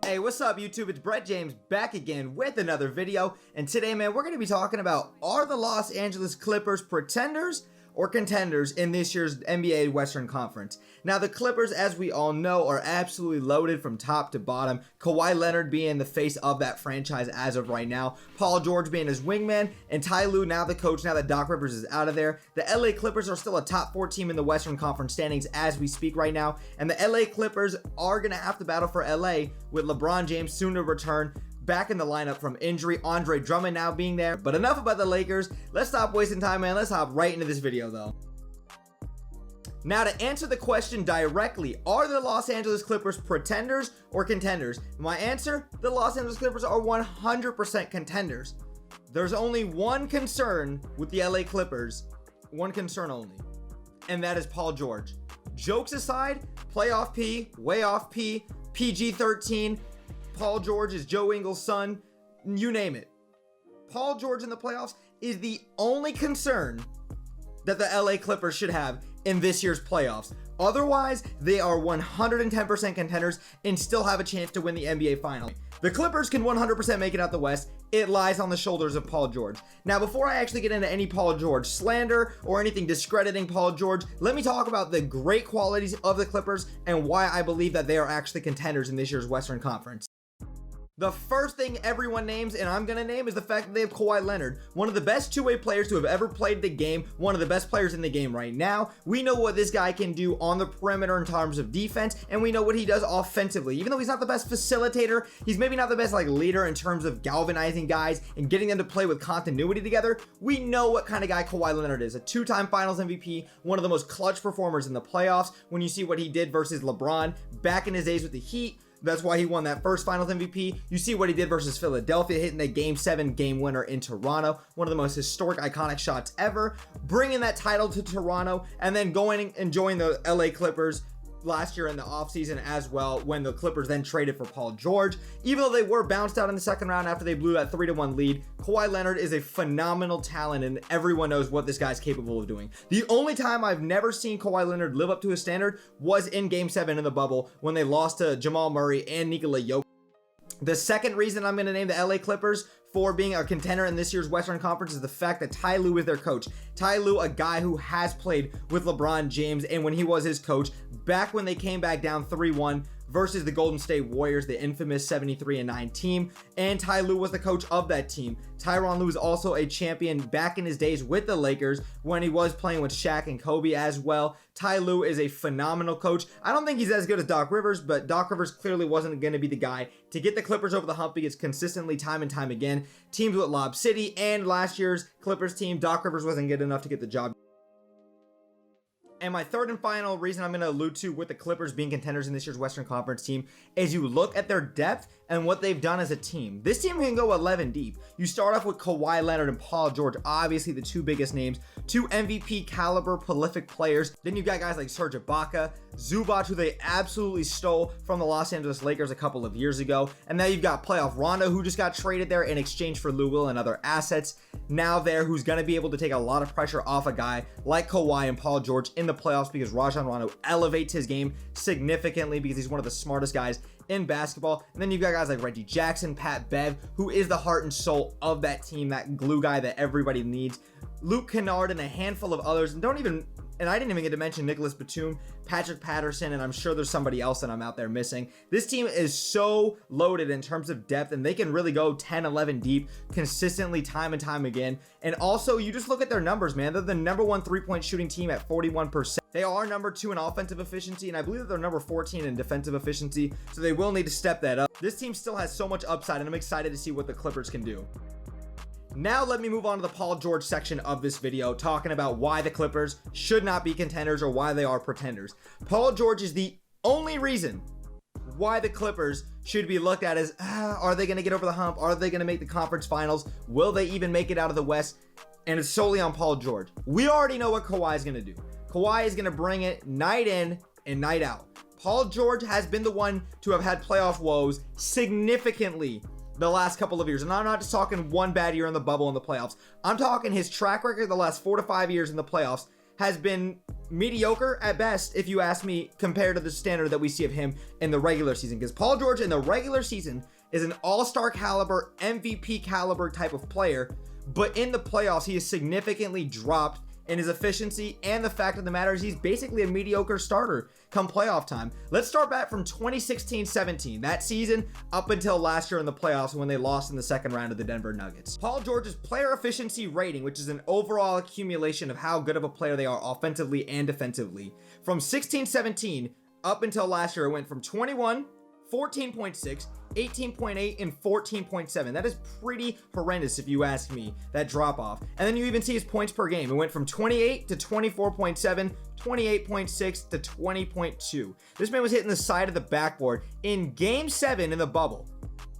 Hey, what's up YouTube? It's Brett James back again with another video, and today, man, we're going to be talking about, are the Los Angeles Clippers pretenders or contenders in this year's NBA Western Conference? Now, the Clippers, as we all know, are absolutely loaded from top to bottom. Kawhi Leonard being the face of that franchise as of right now, Paul George being his wingman, and Ty Lue now the coach now that Doc Rivers is out of there. The LA Clippers are still a top 4 team in the Western Conference standings as we speak right now, and the LA Clippers are going to have to battle for LA with LeBron James soon to return back in the lineup from injury, Andre Drummond now being there. But enough about the Lakers. Let's stop wasting time, man. Let's hop right into this video, though. Now, to answer the question directly, are the Los Angeles Clippers pretenders or contenders? My answer, the Los Angeles Clippers are 100% contenders. There's only one concern with the LA Clippers, one concern only, and that is Paul George. Jokes aside, playoff P, way off P, PG-13, Paul George is Joe Ingles' son, you name it. Paul George in the playoffs is the only concern that the LA Clippers should have in this year's playoffs. Otherwise, they are 110% contenders and still have a chance to win the NBA Finals. The Clippers can 100% make it out the West. It lies on the shoulders of Paul George. Now, before I actually get into any Paul George slander or anything discrediting Paul George, let me talk about the great qualities of the Clippers and why I believe that they are actually contenders in this year's Western Conference. The first thing everyone names, and I'm going to name, is the fact that they have Kawhi Leonard, one of the best two-way players to have ever played the game, one of the best players in the game right now. We know what this guy can do on the perimeter in terms of defense, and we know what he does offensively. Even though he's not the best facilitator, he's maybe not the best leader in terms of galvanizing guys and getting them to play with continuity together. We know what kind of guy Kawhi Leonard is. A two-time Finals MVP, one of the most clutch performers in the playoffs. When you see what he did versus LeBron back in his days with the Heat, that's why he won that first Finals MVP. You see what he did versus Philadelphia, hitting the Game 7 game winner in Toronto. One of the most historic, iconic shots ever. Bringing that title to Toronto, and then going and joining the LA Clippers last year in the offseason as well, when the Clippers then traded for Paul George. Even though they were bounced out in the second round after they blew that 3-1 lead, Kawhi Leonard is a phenomenal talent, and everyone knows what this guy's capable of doing. The only time I've never seen Kawhi Leonard live up to his standard was in Game 7 in the bubble when they lost to Jamal Murray and Nikola Jokic. The second reason I'm going to name the LA Clippers for being a contender in this year's Western Conference is the fact that Ty Lue is their coach. Ty Lue, a guy who has played with LeBron James, and when he was his coach, back when they came back down 3-1 versus the Golden State Warriors, the infamous 73-9 team, and Ty Lue was the coach of that team. Tyronn Lue is also a champion back in his days with the Lakers when he was playing with Shaq and Kobe as well. Ty Lue is a phenomenal coach. I don't think he's as good as Doc Rivers, but Doc Rivers clearly wasn't going to be the guy to get the Clippers over the hump because consistently, time and time again, teams with Lob City and last year's Clippers team, Doc Rivers wasn't good enough to get the job. And my third and final reason I'm going to allude to with the Clippers being contenders in this year's Western Conference team is you look at their depth and what they've done as a team. This team can go 11 deep. You start off with Kawhi Leonard and Paul George, obviously the two biggest names, two MVP caliber prolific players. Then you've got guys like Serge Ibaka, Zubac, who they absolutely stole from the Los Angeles Lakers a couple of years ago. And now you've got playoff Rondo, who just got traded there in exchange for Lou Will and other assets. Now there, who's going to be able to take a lot of pressure off a guy like Kawhi and Paul George in the playoffs because Rajon Rondo elevates his game significantly because he's one of the smartest guys in basketball. And then you've got guys like Reggie Jackson, Pat Bev, who is the heart and soul of that team, that glue guy that everybody needs. Luke Kennard and a handful of others, and I didn't even get to mention Nicholas Batum, Patrick Patterson, and I'm sure there's somebody else that I'm out there missing. This team is so loaded in terms of depth, and they can really go 10, 11 deep consistently time and time again. And also, you just look at their numbers, man. They're the number 1 3-point shooting team at 41%. They are number 2 in offensive efficiency, and I believe that they're number 14 in defensive efficiency, so they will need to step that up. This team still has so much upside, and I'm excited to see what the Clippers can do. Now let me move on to the Paul George section of this video, talking about why the Clippers should not be contenders or why they are pretenders. Paul George is the only reason why the Clippers should be looked at as, are they going to get over the hump? Are they going to make the conference finals? Will they even make it out of the West? And it's solely on Paul George. We already know what Kawhi is going to do. Kawhi is going to bring it night in and night out. Paul George has been the one to have had playoff woes significantly the last couple of years. And I'm not just talking one bad year in the bubble in the playoffs. I'm talking his track record the last 4 to 5 years in the playoffs has been mediocre at best, if you ask me, compared to the standard that we see of him in the regular season. Because Paul George in the regular season is an all-star caliber, MVP caliber type of player, but in the playoffs, he has significantly dropped in his efficiency, and the fact of the matter is he's basically a mediocre starter come playoff time. Let's start back from 2016-17, that season up until last year in the playoffs when they lost in the second round of the Denver Nuggets. Paul George's player efficiency rating, which is an overall accumulation of how good of a player they are offensively and defensively, from 16-17 up until last year, it went from 21, 14.6, 18.8, and 14.7. That is pretty horrendous if you ask me, that drop off. And then you even see his points per game. It went from 28 to 24.7, 28.6 to 20.2. This man was hitting the side of the backboard in game 7 in the bubble.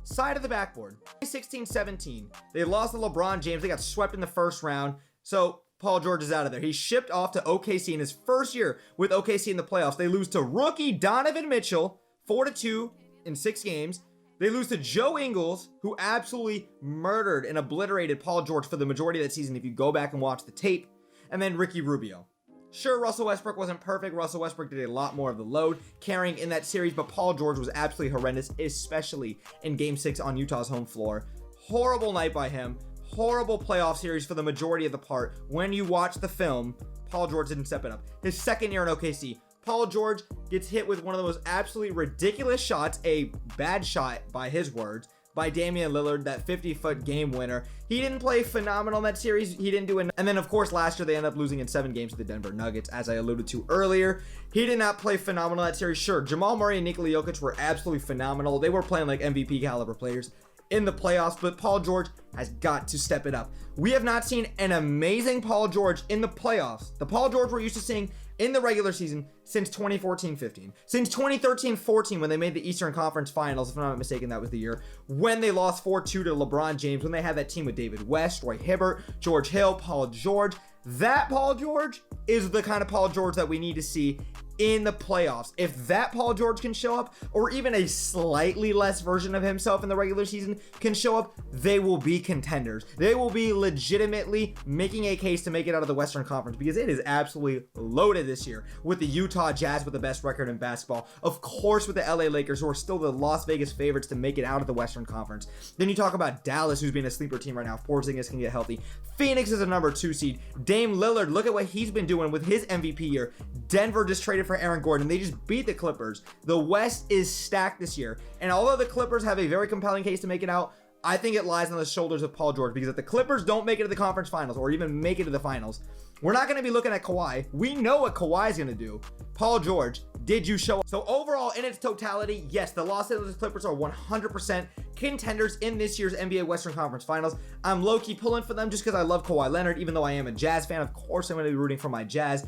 Side of the backboard. 16-17. They lost to LeBron James. They got swept in the first round. So Paul George is out of there. He shipped off to OKC in his first year with OKC in the playoffs. They lose to rookie Donovan Mitchell 4-2 in 6 games. They lose to Joe Ingles, who absolutely murdered and obliterated Paul George for the majority of that season if you go back and watch the tape. And then Ricky Rubio. Sure, Russell Westbrook wasn't perfect. Russell Westbrook did a lot more of the load carrying in that series, but Paul George was absolutely horrendous, especially in Game 6 on Utah's home floor. Horrible night by him. Horrible playoff series for the majority of the part. When you watch the film, Paul George didn't step it up. His second year in OKC, Paul George gets hit with one of the most absolutely ridiculous shots, a bad shot by his words, by Damian Lillard, that 50-foot game winner. He didn't play phenomenal in that series. He didn't do it. And then, of course, last year they ended up losing in 7 games to the Denver Nuggets, as I alluded to earlier. He did not play phenomenal in that series. Sure, Jamal Murray and Nikola Jokic were absolutely phenomenal. They were playing like MVP caliber players in the playoffs, but Paul George has got to step it up. We have not seen an amazing Paul George in the playoffs. The Paul George we're used to seeing in the regular season since 2014-15. Since 2013-14, when they made the Eastern Conference Finals, if I'm not mistaken, that was the year, when they lost 4-2 to LeBron James, when they had that team with David West, Roy Hibbert, George Hill, Paul George. That Paul George is the kind of Paul George that we need to see in the playoffs. If that Paul George can show up, or even a slightly less version of himself in the regular season can show up, they will be contenders. They will be legitimately making a case to make it out of the Western Conference, because it is absolutely loaded this year with the Utah Jazz with the best record in basketball. Of course, with the LA Lakers, who are still the Las Vegas favorites to make it out of the Western Conference. Then you talk about Dallas, who's being a sleeper team right now. If Porzingis can get healthy. Phoenix is a number 2 seed. Dame Lillard, look at what he's been doing with his MVP year. Denver just traded for Aaron Gordon. They just beat the Clippers. The West is stacked this year. And although the Clippers have a very compelling case to make it out, I think it lies on the shoulders of Paul George, because if the Clippers don't make it to the conference finals or even make it to the finals, we're not going to be looking at Kawhi. We know what Kawhi is going to do. Paul George, did you show up? So overall, in its totality, yes, the Los Angeles Clippers are 100% contenders in this year's NBA Western Conference Finals. I'm low-key pulling for them just because I love Kawhi Leonard, even though I am a Jazz fan. Of course, I'm going to be rooting for my Jazz.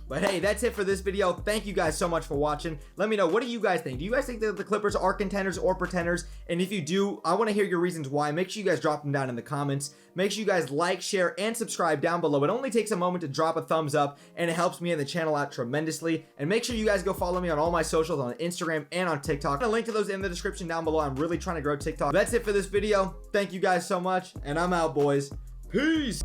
But hey, that's it for this video. Thank you guys so much for watching. Let me know, what do you guys think? Do you guys think that the Clippers are contenders or pretenders? And if you do, I want to hear your reasons why. Make sure you guys drop them down in the comments. Make sure you guys like, share, and subscribe down below. It only takes a moment to drop a thumbs up, and it helps me and the channel out tremendously. And make sure you guys go follow me on all my socials, on Instagram and on TikTok. I'll link to those in the description down below. I'm really trying to grow TikTok. That's it for this video. Thank you guys so much, and I'm out, boys. Peace.